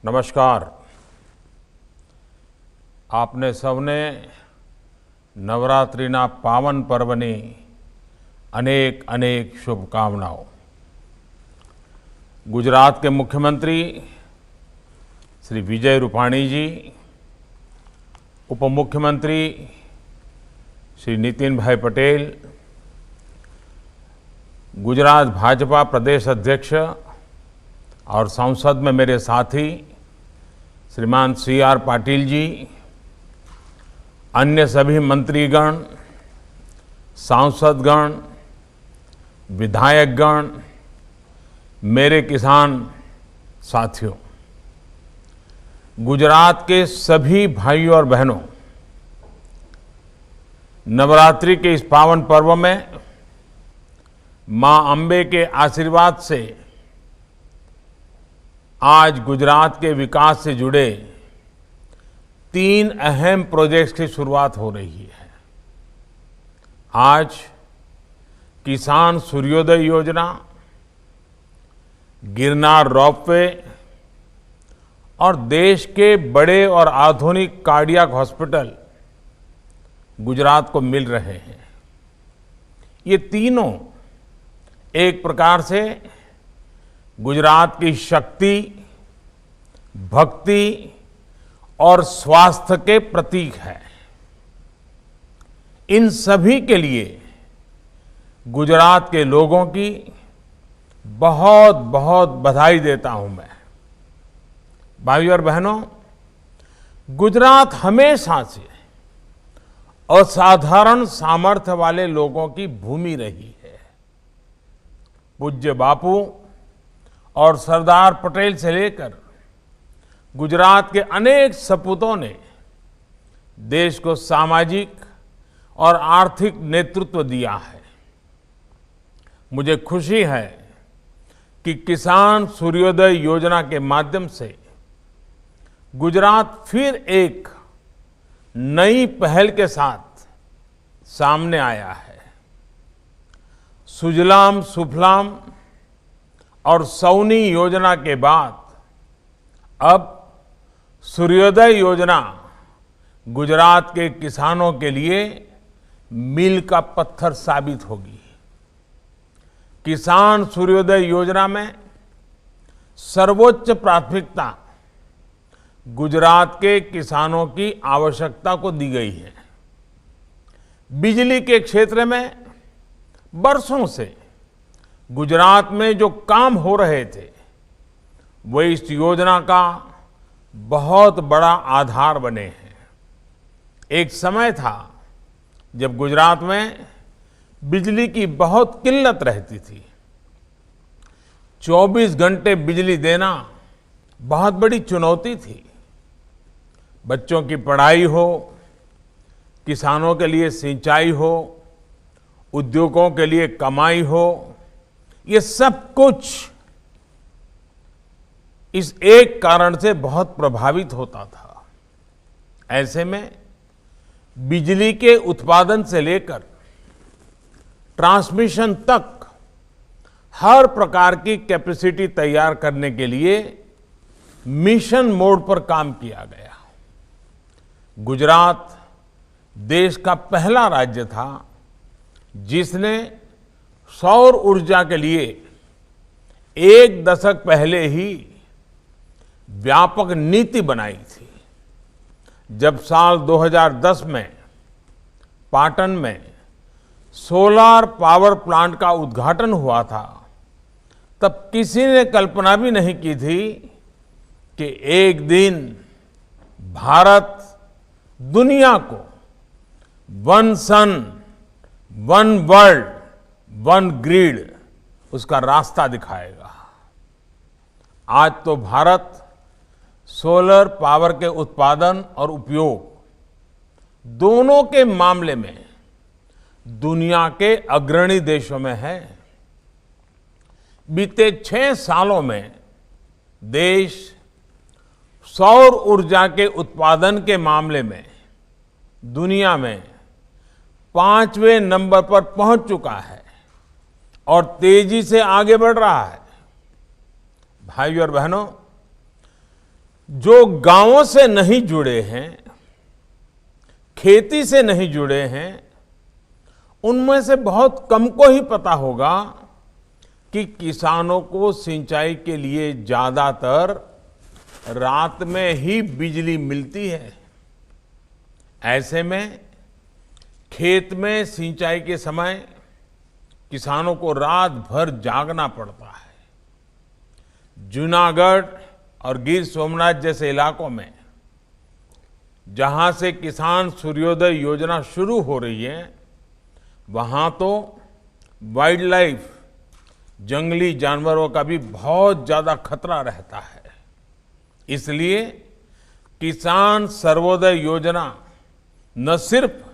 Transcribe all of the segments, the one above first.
नमस्कार। आपने सबने नवरात्रिना पावन पर्वनी अनेक अनेक शुभकामनाओं। गुजरात के मुख्यमंत्री श्री विजय रूपाणी जी, उप मुख्यमंत्री श्री नितिन भाई पटेल, गुजरात भाजपा प्रदेश अध्यक्ष और संसद में मेरे साथी श्रीमान CR पाटिल जी, अन्य सभी मंत्रीगण, सांसदगण, विधायकगण, मेरे किसान साथियों, गुजरात के सभी भाइयों और बहनों, नवरात्रि के इस पावन पर्व में मां अंबे के आशीर्वाद से आज गुजरात के विकास से जुड़े 3 अहम प्रोजेक्ट्स की शुरुआत हो रही है। आज किसान सूर्योदय योजना, गिरनार रोपवे और देश के बड़े और आधुनिक कार्डियक हॉस्पिटल गुजरात को मिल रहे हैं। ये तीनों एक प्रकार से गुजरात की शक्ति, भक्ति और स्वास्थ्य के प्रतीक है। इन सभी के लिए गुजरात के लोगों की बहुत बहुत बधाई देता हूं मैं। भाइयों और बहनों, गुजरात हमेशा से असाधारण सामर्थ्य वाले लोगों की भूमि रही है। पूज्य बापू और सरदार पटेल से लेकर गुजरात के अनेक सपूतों ने देश को सामाजिक और आर्थिक नेतृत्व दिया है। मुझे खुशी है कि किसान सूर्योदय योजना के माध्यम से गुजरात फिर एक नई पहल के साथ सामने आया है। सुजलाम सुफलाम और सौनी योजना के बाद अब सूर्योदय योजना गुजरात के किसानों के लिए मील का पत्थर साबित होगी। किसान सूर्योदय योजना में सर्वोच्च प्राथमिकता गुजरात के किसानों की आवश्यकता को दी गई है। बिजली के क्षेत्र में बरसों से गुजरात में जो काम हो रहे थे, वो इस योजना का बहुत बड़ा आधार बने हैं। एक समय था जब गुजरात में बिजली की बहुत किल्लत रहती थी। 24 घंटे बिजली देना बहुत बड़ी चुनौती थी। बच्चों की पढ़ाई हो, किसानों के लिए सिंचाई हो, उद्योगों के लिए कमाई हो, ये सब कुछ इस एक कारण से बहुत प्रभावित होता था। ऐसे में बिजली के उत्पादन से लेकर ट्रांसमिशन तक हर प्रकार की कैपेसिटी तैयार करने के लिए मिशन मोड पर काम किया गया। गुजरात देश का पहला राज्य था जिसने सौर ऊर्जा के लिए 1 दशक पहले ही व्यापक नीति बनाई थी। जब साल 2010 में पाटन में सोलार पावर प्लांट का उद्घाटन हुआ था, तब किसी ने कल्पना भी नहीं की थी कि एक दिन भारत दुनिया को वन सन, वन वर्ल्ड, वन ग्रिड उसका रास्ता दिखाएगा। आज तो भारत सोलर पावर के उत्पादन और उपयोग दोनों के मामले में दुनिया के अग्रणी देशों में है। बीते 6 सालों में देश सौर ऊर्जा के उत्पादन के मामले में दुनिया में 5वें नंबर पर पहुंच चुका है और तेजी से आगे बढ़ रहा है। भाइयों और बहनों, जो गांवों से नहीं जुड़े हैं, खेती से नहीं जुड़े हैं, उनमें से बहुत कम को ही पता होगा कि किसानों को सिंचाई के लिए ज्यादातर रात में ही बिजली मिलती है। ऐसे में खेत में सिंचाई के समय किसानों को रात भर जागना पड़ता है। जूनागढ़ और गिर सोमनाथ जैसे इलाकों में जहां से किसान सूर्योदय योजना शुरू हो रही है, वहां तो वाइल्ड लाइफ, जंगली जानवरों का भी बहुत ज्यादा खतरा रहता है। इसलिए किसान सर्वोदय योजना न सिर्फ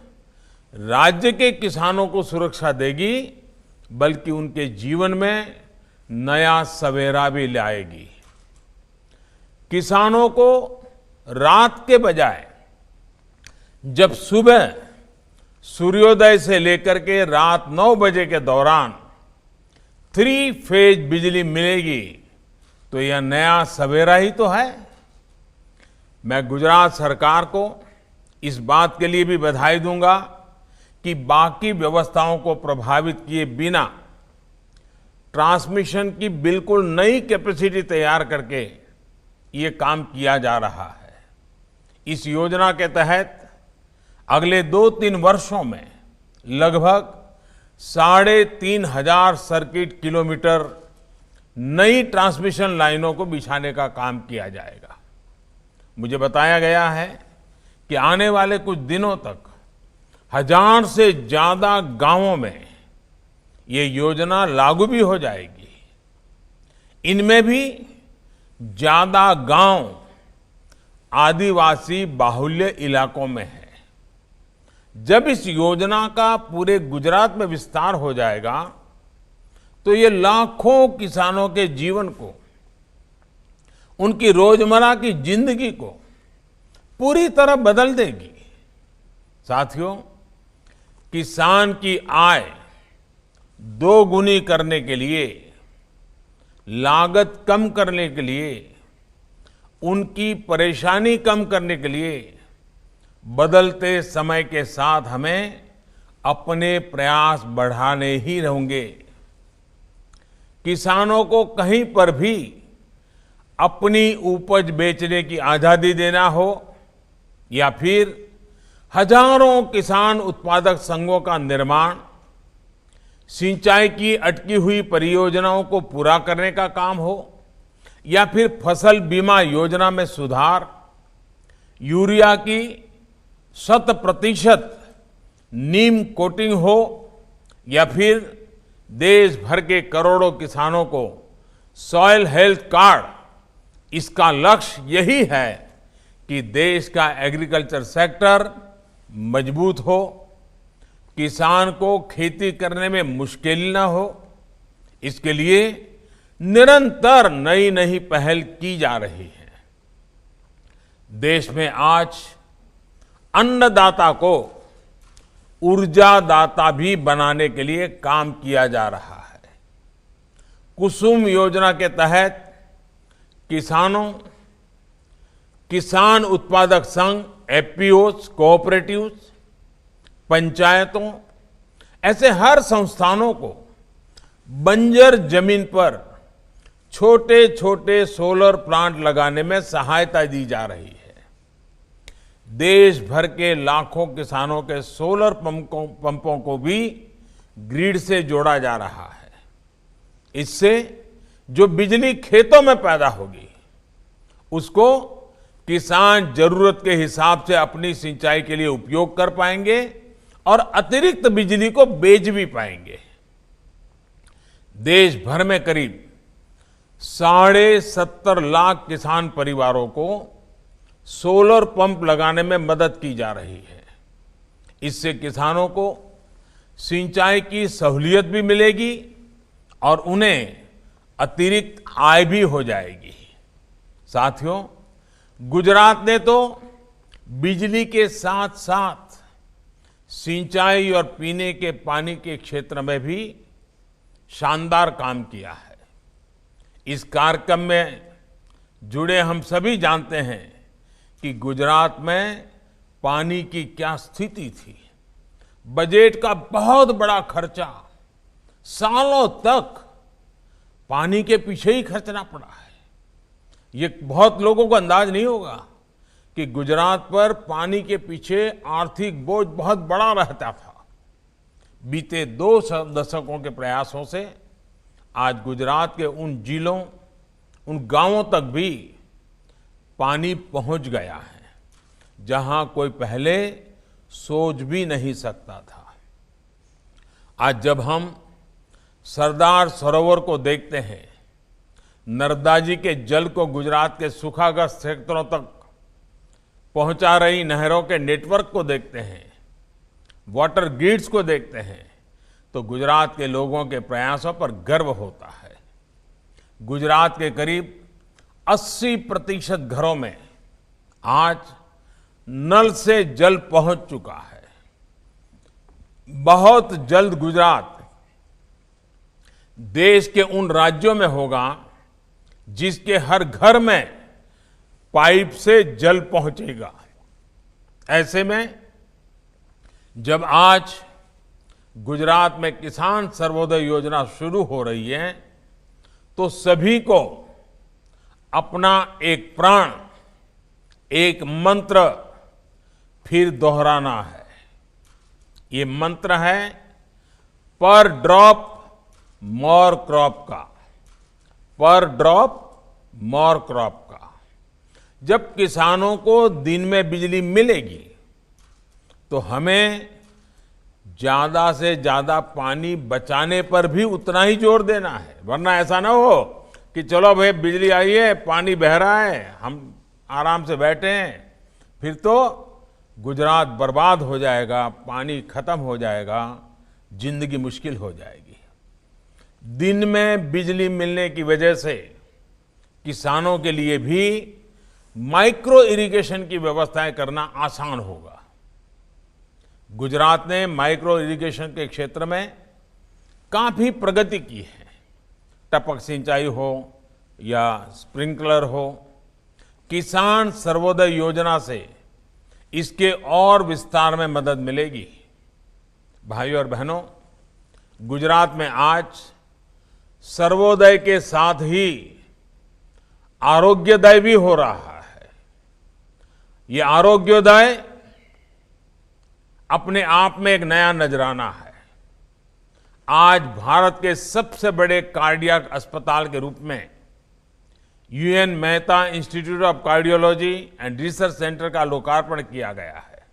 राज्य के किसानों को सुरक्षा देगी, बल्कि उनके जीवन में नया सवेरा भी लाएगी। किसानों को रात के बजाय जब सुबह सूर्योदय से लेकर के रात 9 बजे के दौरान 3 फेज बिजली मिलेगी, तो यह नया सवेरा ही तो है। मैं गुजरात सरकार को इस बात के लिए भी बधाई दूंगा कि बाकी व्यवस्थाओं को प्रभावित किए बिना ट्रांसमिशन की बिल्कुल नई कैपेसिटी तैयार करके ये काम किया जा रहा है। इस योजना के तहत अगले 2-3 वर्षों में लगभग 3,500 सर्किट किलोमीटर नई ट्रांसमिशन लाइनों को बिछाने का काम किया जाएगा। मुझे बताया गया है कि आने वाले कुछ दिनों तक 1000 से ज्यादा गांवों में ये योजना लागू भी हो जाएगी। इनमें भी ज्यादा गांव आदिवासी बाहुल्य इलाकों में है। जब इस योजना का पूरे गुजरात में विस्तार हो जाएगा, तो ये लाखों किसानों के जीवन को, उनकी रोजमर्रा की जिंदगी को पूरी तरह बदल देगी। साथियों, किसान की आय दोगुनी करने के लिए, लागत कम करने के लिए, उनकी परेशानी कम करने के लिए बदलते समय के साथ हमें अपने प्रयास बढ़ाने ही होंगे। किसानों को कहीं पर भी अपनी उपज बेचने की आजादी देना हो, या फिर हजारों किसान उत्पादक संघों का निर्माण, सिंचाई की अटकी हुई परियोजनाओं को पूरा करने का काम हो, या फिर फसल बीमा योजना में सुधार, यूरिया की 100% नीम कोटिंग हो, या फिर देश भर के करोड़ों किसानों को सॉइल हेल्थ कार्ड, इसका लक्ष्य यही है कि देश का एग्रीकल्चर सेक्टर मजबूत हो, किसान को खेती करने में मुश्किल न हो। इसके लिए निरंतर नई नई पहल की जा रही है। देश में आज अन्नदाता को ऊर्जादाता भी बनाने के लिए काम किया जा रहा है। कुसुम योजना के तहत किसान उत्पादक संघ, एफपीओज, कोऑपरेटिव्स, पंचायतों, ऐसे हर संस्थानों को बंजर जमीन पर छोटे छोटे सोलर प्लांट लगाने में सहायता दी जा रही है। देश भर के लाखों किसानों के सोलर पंपों को भी ग्रिड से जोड़ा जा रहा है। इससे जो बिजली खेतों में पैदा होगी, उसको किसान जरूरत के हिसाब से अपनी सिंचाई के लिए उपयोग कर पाएंगे और अतिरिक्त बिजली को बेच भी पाएंगे। देश भर में करीब 70.5 लाख किसान परिवारों को सोलर पंप लगाने में मदद की जा रही है। इससे किसानों को सिंचाई की सहूलियत भी मिलेगी और उन्हें अतिरिक्त आय भी हो जाएगी। साथियों, गुजरात ने तो बिजली के साथ साथ सिंचाई और पीने के पानी के क्षेत्र में भी शानदार काम किया है। इस कार्यक्रम में जुड़े हम सभी जानते हैं कि गुजरात में पानी की क्या स्थिति थी। बजट का बहुत बड़ा खर्चा, सालों तक पानी के पीछे ही खर्चना पड़ा है। ये बहुत लोगों को अंदाज नहीं होगा कि गुजरात पर पानी के पीछे आर्थिक बोझ बहुत बड़ा रहता था। बीते 2 दशकों के प्रयासों से आज गुजरात के उन जिलों, उन गांवों तक भी पानी पहुंच गया है जहां कोई पहले सोच भी नहीं सकता था। आज जब हम सरदार सरोवर को देखते हैं, नर्मदा जी के जल को गुजरात के सूखाग्रस्त क्षेत्रों तक पहुंचा रही नहरों के नेटवर्क को देखते हैं, वाटर ग्रिड्स को देखते हैं, तो गुजरात के लोगों के प्रयासों पर गर्व होता है। गुजरात के करीब 80% घरों में आज नल से जल पहुंच चुका है। बहुत जल्द गुजरात देश के उन राज्यों में होगा जिसके हर घर में पाइप से जल पहुंचेगा। ऐसे में जब आज गुजरात में किसान सर्वोदय योजना शुरू हो रही है, तो सभी को अपना एक प्राण, एक मंत्र फिर दोहराना है। ये मंत्र है पर ड्रॉप मोर क्रॉप का, पर ड्रॉप मोर क्रॉप का। जब किसानों को दिन में बिजली मिलेगी तो हमें ज्यादा से ज्यादा पानी बचाने पर भी उतना ही जोर देना है, वरना ऐसा ना हो कि चलो भाई बिजली आई है, पानी बह रहा है, हम आराम से बैठे हैं, फिर तो गुजरात बर्बाद हो जाएगा, पानी खत्म हो जाएगा, जिंदगी मुश्किल हो जाएगी। दिन में बिजली मिलने की वजह से किसानों के लिए भी माइक्रो इरिगेशन की व्यवस्थाएं करना आसान होगा। गुजरात ने माइक्रो इरिगेशन के क्षेत्र में काफी प्रगति की है। टपक सिंचाई हो या स्प्रिंकलर हो, किसान सर्वोदय योजना से इसके और विस्तार में मदद मिलेगी। भाइयों और बहनों, गुजरात में आज सर्वोदय के साथ ही आरोग्योदय भी हो रहा है। ये आरोग्योदय अपने आप में एक नया नजराना है। आज भारत के सबसे बड़े कार्डियक अस्पताल के रूप में UN Mehta institute of cardiology and research centre का लोकार्पण किया गया है।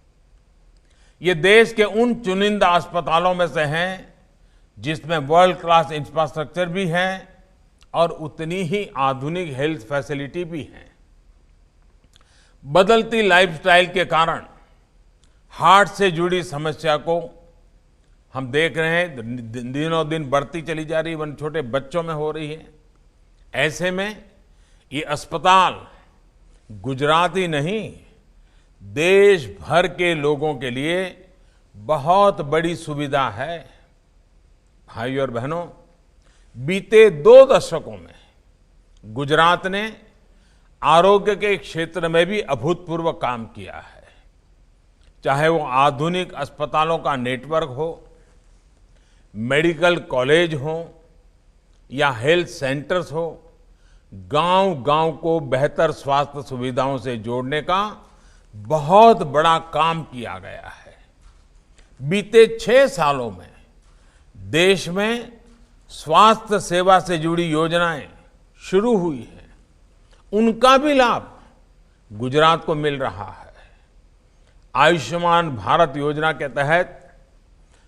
ये देश के उन चुनिंदा अस्पतालों में से हैं जिसमें वर्ल्ड क्लास इंफ्रास्ट्रक्चर भी है और उतनी ही आधुनिक हेल्थ फैसिलिटी भी है। बदलती लाइफस्टाइल के कारण हार्ट से जुड़ी समस्या को हम देख रहे हैं, दिनों दिन बढ़ती चली जा रही है, वन छोटे बच्चों में हो रही है। ऐसे में ये अस्पताल गुजरात ही नहीं, देश भर के लोगों के लिए बहुत बड़ी सुविधा है। भाइयों और बहनों, बीते 2 दशकों में गुजरात ने आरोग्य के क्षेत्र में भी अभूतपूर्व काम किया है। चाहे वो आधुनिक अस्पतालों का नेटवर्क हो, मेडिकल कॉलेज हो या हेल्थ सेंटर्स हो, गांव-गांव को बेहतर स्वास्थ्य सुविधाओं से जोड़ने का बहुत बड़ा काम किया गया है। बीते 6 सालों में देश में स्वास्थ्य सेवा से जुड़ी योजनाएं शुरू हुई हैं, उनका भी लाभ गुजरात को मिल रहा है। आयुष्मान भारत योजना के तहत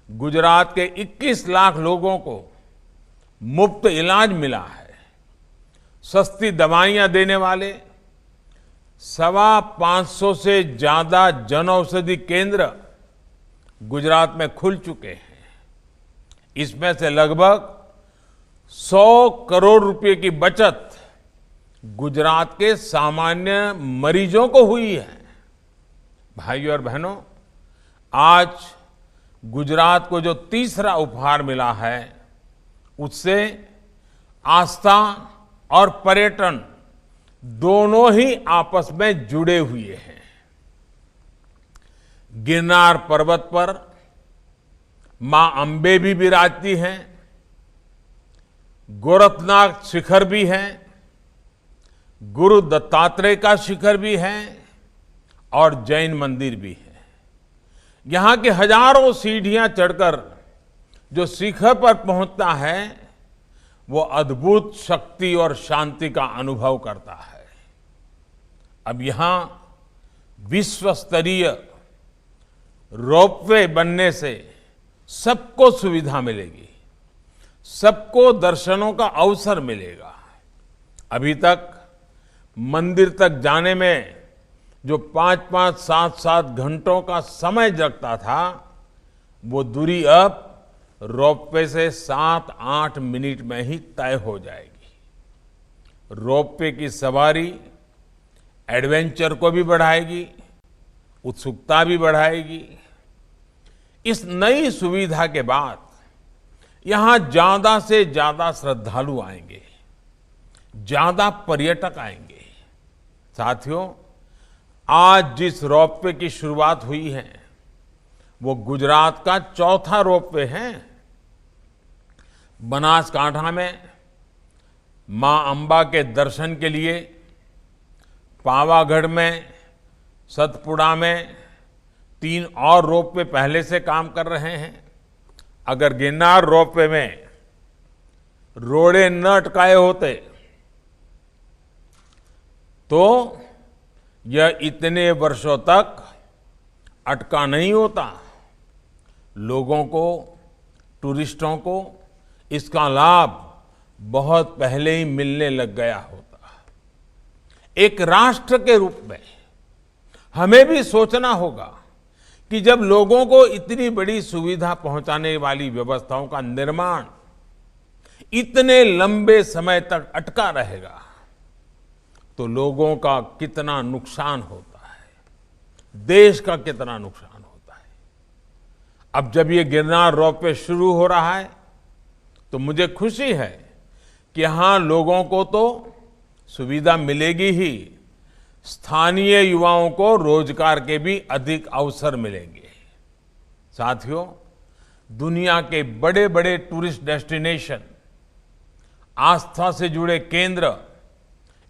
गुजरात के 21 लाख लोगों को मुफ्त इलाज मिला है। सस्ती दवाइयां देने वाले 525 से ज्यादा जन औषधि केंद्र गुजरात में खुल चुके हैं। इसमें से लगभग 100 करोड़ रुपए की बचत गुजरात के सामान्य मरीजों को हुई है। भाइयों और बहनों, आज गुजरात को जो तीसरा उपहार मिला है, उससे आस्था और पर्यटन दोनों ही आपस में जुड़े हुए हैं। गिरनार पर्वत पर मां अंबे भी विराजती हैं, गोरखनाथ शिखर भी है, गुरु दत्तात्रेय का शिखर भी है और जैन मंदिर भी है। यहां के हजारों सीढ़ियां चढ़कर जो शिखर पर पहुंचता है वो अद्भुत शक्ति और शांति का अनुभव करता है। अब यहां विश्व स्तरीय रोपवे बनने से सबको सुविधा मिलेगी, सबको दर्शनों का अवसर मिलेगा। अभी तक मंदिर तक जाने में जो 5-5, 7-7 घंटों का समय लगता था, वो दूरी अब रोपवे से 7-8 मिनट में ही तय हो जाएगी। रोपवे की सवारी एडवेंचर को भी बढ़ाएगी, उत्सुकता भी बढ़ाएगी। इस नई सुविधा के बाद यहां ज्यादा से ज्यादा श्रद्धालु आएंगे, ज्यादा पर्यटक आएंगे। साथियों, आज जिस रोपवे की शुरुआत हुई है वो गुजरात का चौथा रोपवे है। बनासकांठा में मां अंबा के दर्शन के लिए, पावागढ़ में, सतपुड़ा में 3 और रोपवे पहले से काम कर रहे हैं। अगर गिरनार रोपवे में रोड़े न अटकाए होते तो यह इतने वर्षों तक अटका नहीं होता। लोगों को, टूरिस्टों को इसका लाभ बहुत पहले ही मिलने लग गया होता। एक राष्ट्र के रूप में हमें भी सोचना होगा कि जब लोगों को इतनी बड़ी सुविधा पहुंचाने वाली व्यवस्थाओं का निर्माण इतने लंबे समय तक अटका रहेगा तो लोगों का कितना नुकसान होता है, देश का कितना नुकसान होता है। अब जब ये गिरनार रोपवे शुरू हो रहा है तो मुझे खुशी है कि यहां लोगों को तो सुविधा मिलेगी ही, स्थानीय युवाओं को रोजगार के भी अधिक अवसर मिलेंगे। साथियों, दुनिया के बड़े बड़े टूरिस्ट डेस्टिनेशन, आस्था से जुड़े केंद्र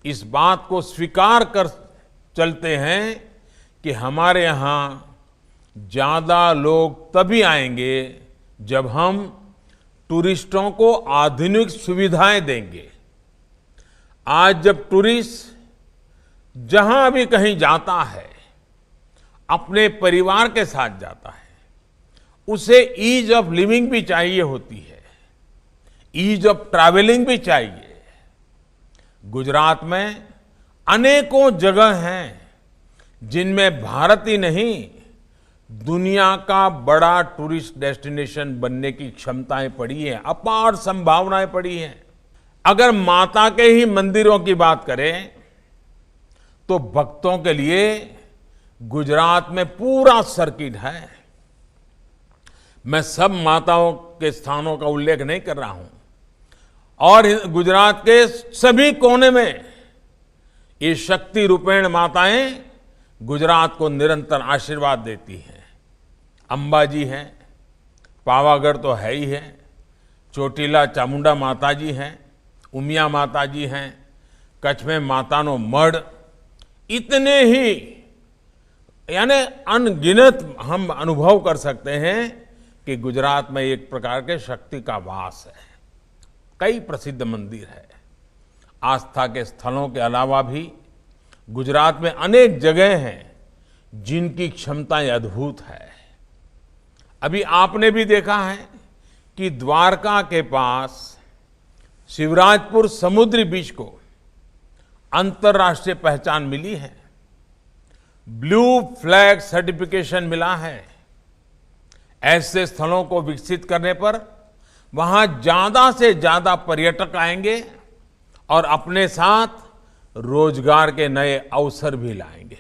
इस बात को स्वीकार कर चलते हैं कि हमारे यहां ज्यादा लोग तभी आएंगे जब हम टूरिस्टों को आधुनिक सुविधाएं देंगे। आज जब टूरिस्ट जहां भी कहीं जाता है, अपने परिवार के साथ जाता है, उसे ईज ऑफ लिविंग भी चाहिए होती है, ईज ऑफ ट्रैवलिंग भी चाहिए। गुजरात में अनेकों जगह हैं जिनमें भारत ही नहीं, दुनिया का बड़ा टूरिस्ट डेस्टिनेशन बनने की क्षमताएं पड़ी हैं, अपार संभावनाएं पड़ी हैं। अगर माता के ही मंदिरों की बात करें तो भक्तों के लिए गुजरात में पूरा सर्किट है। मैं सब माताओं के स्थानों का उल्लेख नहीं कर रहा हूं, और गुजरात के सभी कोने में ये शक्ति रूपेण माताएं गुजरात को निरंतर आशीर्वाद देती हैं। अंबाजी हैं, पावागढ़ तो है ही है, चोटीला चामुंडा माता जी हैं, उमिया माता जी हैं, कच्छ में मातानो मढ़, इतने ही यानी अनगिनत हम अनुभव कर सकते हैं कि गुजरात में एक प्रकार के शक्ति का वास है। कई प्रसिद्ध मंदिर है। आस्था के स्थलों के अलावा भी गुजरात में अनेक जगह हैं जिनकी क्षमताएं अद्भुत है। अभी आपने भी देखा है कि द्वारका के पास शिवराजपुर समुद्री बीच को अंतर्राष्ट्रीय पहचान मिली है, ब्लू फ्लैग सर्टिफिकेशन मिला है। ऐसे स्थलों को विकसित करने पर वहां ज्यादा से ज्यादा पर्यटक आएंगे और अपने साथ रोजगार के नए अवसर भी लाएंगे।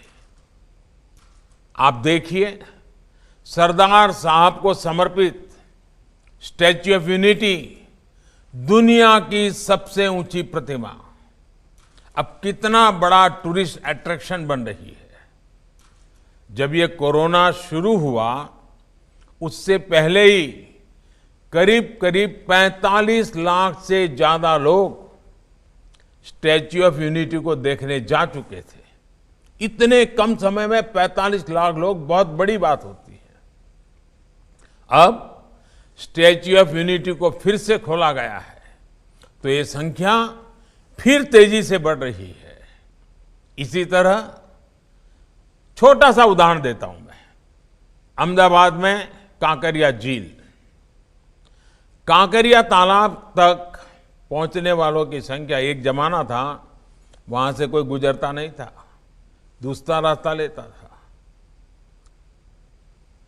आप देखिए, सरदार साहब को समर्पित स्टैच्यू ऑफ यूनिटी दुनिया की सबसे ऊंची प्रतिमा अब कितना बड़ा टूरिस्ट अट्रैक्शन बन रही है। जब ये कोरोना शुरू हुआ उससे पहले ही करीब करीब 45 लाख से ज्यादा लोग स्टैच्यू ऑफ यूनिटी को देखने जा चुके थे। इतने कम समय में 45 लाख लोग बहुत बड़ी बात होती है। अब स्टैच्यू ऑफ यूनिटी को फिर से खोला गया है तो ये संख्या फिर तेजी से बढ़ रही है। इसी तरह छोटा सा उदाहरण देता हूं मैं। अहमदाबाद में कांकरिया झील, कांकरिया तालाब तक पहुंचने वालों की संख्या, एक जमाना था वहां से कोई गुजरता नहीं था, दूसरा रास्ता लेता था।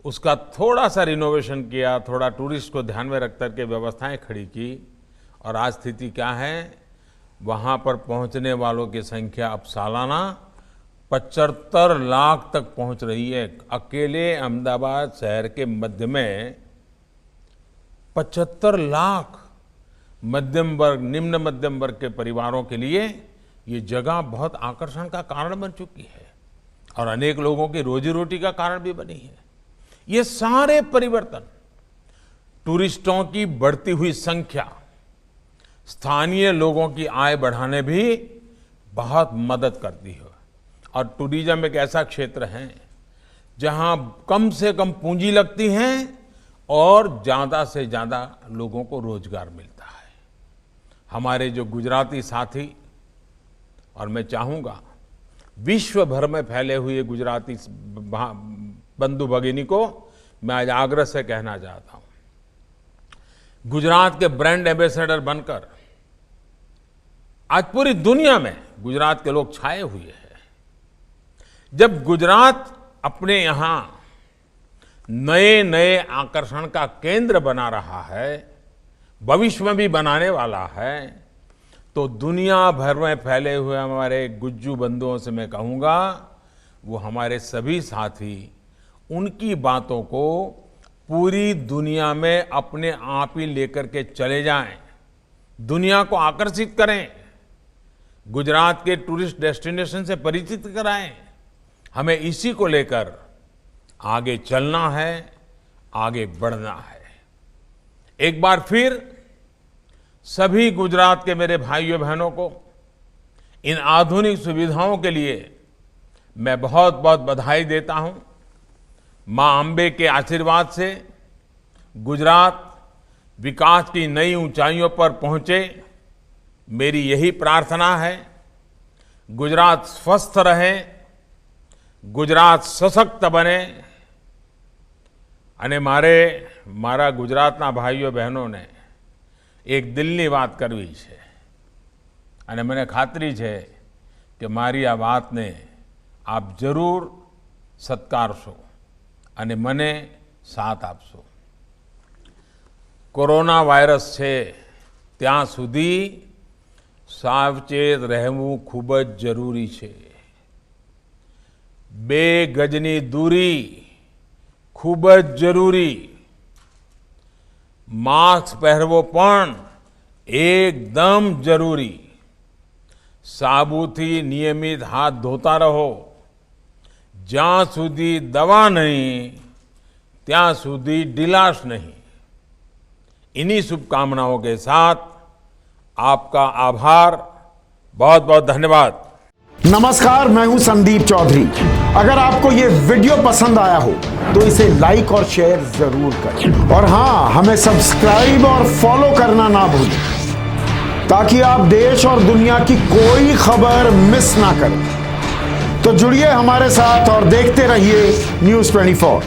उसका थोड़ा सा रिनोवेशन किया, थोड़ा टूरिस्ट को ध्यान में रख करके व्यवस्थाएं खड़ी की और आज स्थिति क्या है, वहां पर पहुंचने वालों की संख्या अब सालाना 75 लाख तक पहुंच रही है। अकेले अहमदाबाद शहर के मध्य में 75 लाख मध्यम वर्ग, निम्न मध्यम वर्ग के परिवारों के लिए ये जगह बहुत आकर्षण का कारण बन चुकी है और अनेक लोगों की रोजी रोटी का कारण भी बनी है। ये सारे परिवर्तन, टूरिस्टों की बढ़ती हुई संख्या, स्थानीय लोगों की आय बढ़ाने भी बहुत मदद करती है। और टूरिज्म एक ऐसा क्षेत्र है जहां कम से कम पूंजी लगती है और ज्यादा से ज्यादा लोगों को रोजगार मिलता है। हमारे जो गुजराती साथी, और मैं चाहूंगा विश्व भर में फैले हुए गुजराती बंधु भगिनी को मैं आज आग्रह से कहना चाहता हूं, गुजरात के ब्रांड एम्बेसडर बनकर आज पूरी दुनिया में गुजरात के लोग छाए हुए हैं। जब गुजरात अपने यहां नए नए आकर्षण का केंद्र बना रहा है, भविष्य में भी बनाने वाला है, तो दुनिया भर में फैले हुए हमारे गुज्जू बंधुओं से मैं कहूंगा वो हमारे सभी साथी उनकी बातों को पूरी दुनिया में अपने आप ही लेकर के चले जाएं, दुनिया को आकर्षित करें, गुजरात के टूरिस्ट डेस्टिनेशन से परिचित कराएं। हमें इसी को लेकर आगे चलना है, आगे बढ़ना है। एक बार फिर सभी गुजरात के मेरे भाइयों बहनों को इन आधुनिक सुविधाओं के लिए मैं बहुत बहुत बधाई देता हूं। मां अंबे के आशीर्वाद से गुजरात विकास की नई ऊंचाइयों पर पहुंचे, मेरी यही प्रार्थना है। गुजरात स्वस्थ रहे, गुजरात सशक्त बने અને મારા ગુજરાતના ભાઈઓ બહેનોને એક દિલની વાત કરવી છે અને મને ખાતરી છે કે મારી આ વાતને આપ જરૂર સત્કારશો અને મને સાથ આપશો। કોરોના વાયરસ છે ત્યાં સુધી સાવચેત રહેવું ખૂબ જ જરૂરી છે। 2 ગજની दूरी खूब ज जरूरी, मास्क पहरवो पण एकदम जरूरी, साबुथी नियमित हाथ धोता रहो, ज्यां सुधी दवा नहीं त्यां सुधी ढिलास नहीं। इन्हीं शुभकामनाओं के साथ आपका आभार, बहुत बहुत धन्यवाद। नमस्कार, मैं हूं संदीप चौधरी। अगर आपको ये वीडियो पसंद आया हो तो इसे लाइक और शेयर जरूर करें और हाँ, हमें सब्सक्राइब और फॉलो करना ना भूलें ताकि आप देश और दुनिया की कोई खबर मिस ना करें। तो जुड़िए हमारे साथ और देखते रहिए News 24।